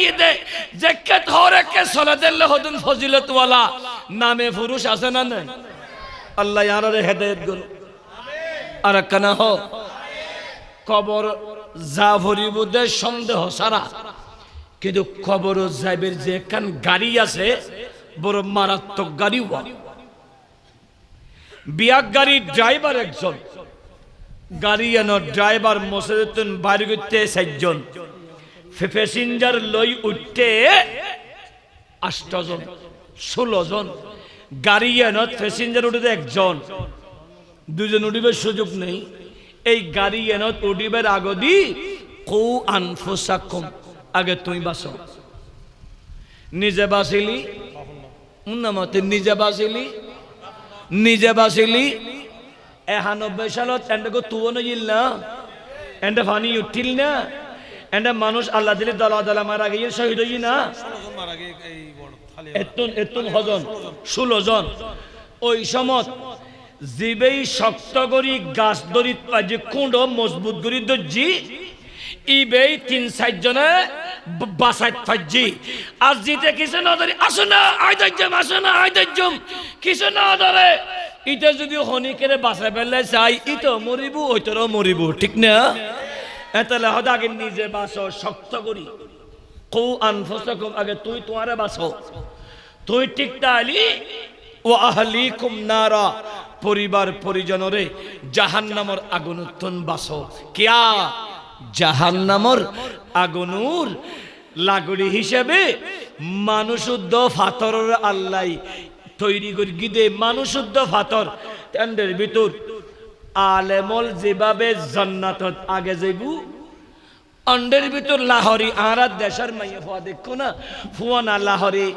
ইয়ে দে জেকে ধরেকে সলাতেল্লে হদুন ফজিলত ওয়ালা নামে পুরুষ আছে না নাই আল্লাহ ইয়ারে হেদায়েত গুলো আর কানা হ কবর জাফরিবুদের সন্দেহ সারা কিন্তু খবর যাইবের যে কান গাড়ি আছে বড় মারাত্মক গাড়ি বিয়াক গাড়ির ড্রাইভার একজন গাড়ি এনো ড্রাইভার মসজিদুন বাইরে করতে 4 জন প্যাসেঞ্জার লই উঠতে 8 জন 16 জন গাড়ি এনো প্যাসেঞ্জার উঠতে একজন 2 জন উঠিবার সুযোগ নেই এই গাড়ি এনো উঠিবার আগদি কু আনফুসাকুম আগে তুই বাসো নিজে বাসিলি উন্নমতে নিজে বাসিলি 91 সালত এন্ডে তুও নইল না এন্ডে ফানি উঠিল না এন্ডে মানুষ আল্লাহ দিলে দলা মারা গিয়ে শহীদ হই না এতুন হজন 16 জন ওই সময় জিবেই শক্ত করি গাছ দরিত পাজি কুণ্ড মজবুত করি দর্জি ইবেই 3-4 জনে বাসায় ফাজি আজ জিতে কিছু না ধরে আসো না আইদাজ্জম কিছু না ধরে ইতে যদি হনিকেরে বাসায় ফেললে চাই ইতো মরিবু ওইতরও মরিবু ঠিক না এতলে হদ আগে নিজে বাসো শক্ত করি কু আনফুসাকুম আগে তুই তোমারে বাসো তুই ঠিক তালি ও আহলিকুম নারা পরিবার পরিজনরে জাহান্নামের আগুনতন বাসো কিয়া জাহান্নামের আগুনুর লাগড়ি হিসেবে মানুষুদ্ধ ফাতরের আল্লাহ তৈরি করে গিদে মানুষুদ্ধ ফাতর তেন্ডের ভিতর আলেমল যেভাবে জান্নাতত আগে যাইবু অন্ডের ভিতর লাহরি আরা দেশের মাইয়া ফুয়া দেখো না ফুয়া না লাহরি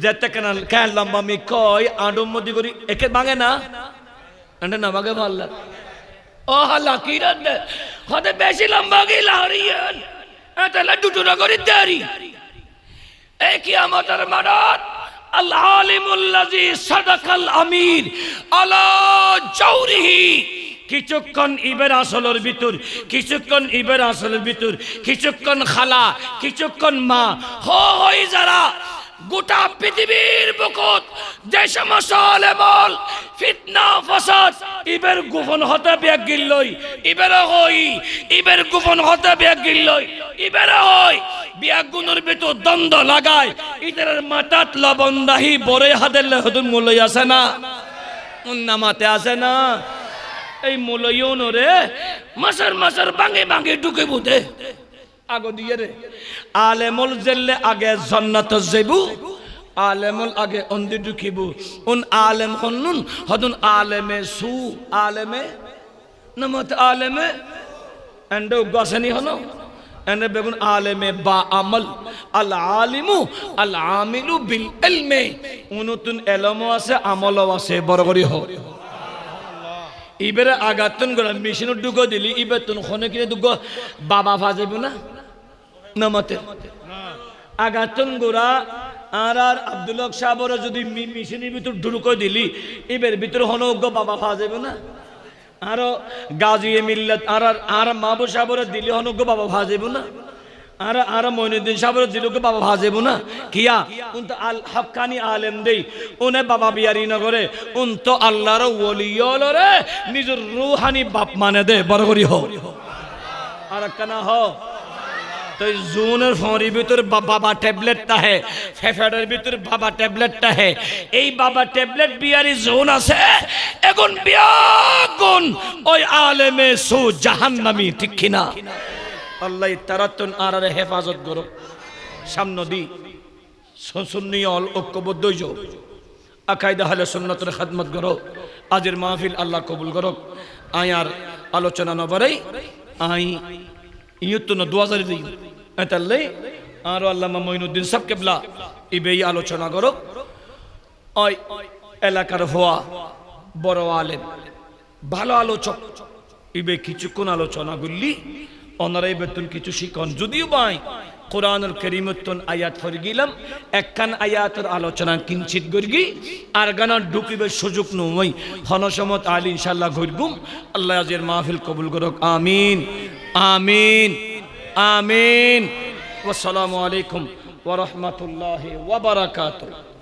যেতে কেন লম্বা মি কয় আডম মদি করি একে ভাঙে না এন্ডে না ভাগে ভাল লাগে ও হালা কি রাতে হতে বেশি লম্বা গি লাহরিয়ান এতলা দুটুরা করে দেরি এই কিয়ামতের মারাত আল আলিমুল্লাযী সাদাকাল আমির আলা জাওরিহি কিছুক্ষণ ইবের আসলের ভিতর কিছুক্ষণ খালা কিছুক্ষণ মা হই যারা গোটা পৃথিবীর বুকত যে সমস্ত আলেমল ফিতনা ফাসাদ ইবের গোপন হতে বেগ গিল্লই ইবের গোপন হতে বেগ গিল্লই ইবের হই বিয়াগুনের ভিতর দ্বন্দ্ব লাগায় ইদের মাথাত লবণদাহি বরে হাতের হদুন মূলই আছে না উন্নামাতে আছে না এই মূলইন রে মাসার ভাঙে ঢুকে বুদে আগো দিয়ে রে আলেমল জেললে আগে জান্নাত যাইবু আলেমল আগে অন্দি ঢুকিবু উন আলেম হন্নুন হদুন আলেমে সু আলেমে নমত আলেমে এন্ডো গসনি হনো এনে বেগুন আলেমে বা আমল আল আলিমু আল আমিলু বিল ইলমে উনুতুন এলমও আছে আমলও আছে বড় করি হ ইবেরে আগাতন গড়া মেশিন ডুগো দিলি ইবে তুন খনে কিনে দুগো বাবা ফাজেব না নামতে আগাতন গোড়া আর আব্দুল হক সাহেবর যদি মেশিনের ভিতর ঢুকো দিলি ইবের ভিতর হনজ্ঞ বাবা ফাজেব না আর গাজী মিল্লাত আর মাহবু সাহেবর দিলি হনজ্ঞ বাবা ফাজেব না আর মইনুদ্দিন সাহেবর দিলকে বাবা ভাজেব না কিয়া উন তো আল হক্কানি আলেম দেই উনে বাবা বিয়ারি না করে উন তো আল্লাহর ওলিয়ল রে নিজের রূহানি বাপ মানে দে বড় করি হ আর কানা হ তো জুনের ফরি ভিতর বাবা ট্যাবলেটটা হে ফেফাডের ভিতর বাবা ট্যাবলেটটা হে এই বাবা ট্যাবলেট বিয়ারি জোন আছে এখন বিয়াগুন ওই আলেমে সু জাহান্নামী ঠিক কিনা আল্লাহ তারাতুন আর হেফাজত করো সামনে দি সুন্নি অল ঐক্যবদ্ধ হইও আকাইদা আহলে সুন্নাতের খিদমত করো আজের মাহফিল আল্লাহ কবুল করো আয়ার আলোচনা নবরাই আই ইয়ত ন 2000 দিই এতাল্লাই আর আল্লামা মঈনুদ্দিন সাহেব কিবলা ইবেই আলোচনা করো ওই এলাকার হওয়া বড় আলেম ভালো আলোচক ইবে কিছুক্ষণ আলোচনা করলি ওনারাই বেতন কিছু শিখন যদিও বাই কোরআনুল কারীমতুন আয়াত ফরি গিলাম একখান আয়াতের আলোচনা কিঞ্চিত গর্গি আর গানা ঢুকিবে সুযোগ নই হনসমত আলী ইনশাআল্লাহ ঘুরগুম আল্লাহ আজের মাহফিল কবুল করুক আমিন আমিন আমিন ওয়া আসসালামু আলাইকুম ওয়া রাহমাতুল্লাহি ওয়া বারাকাতুহু।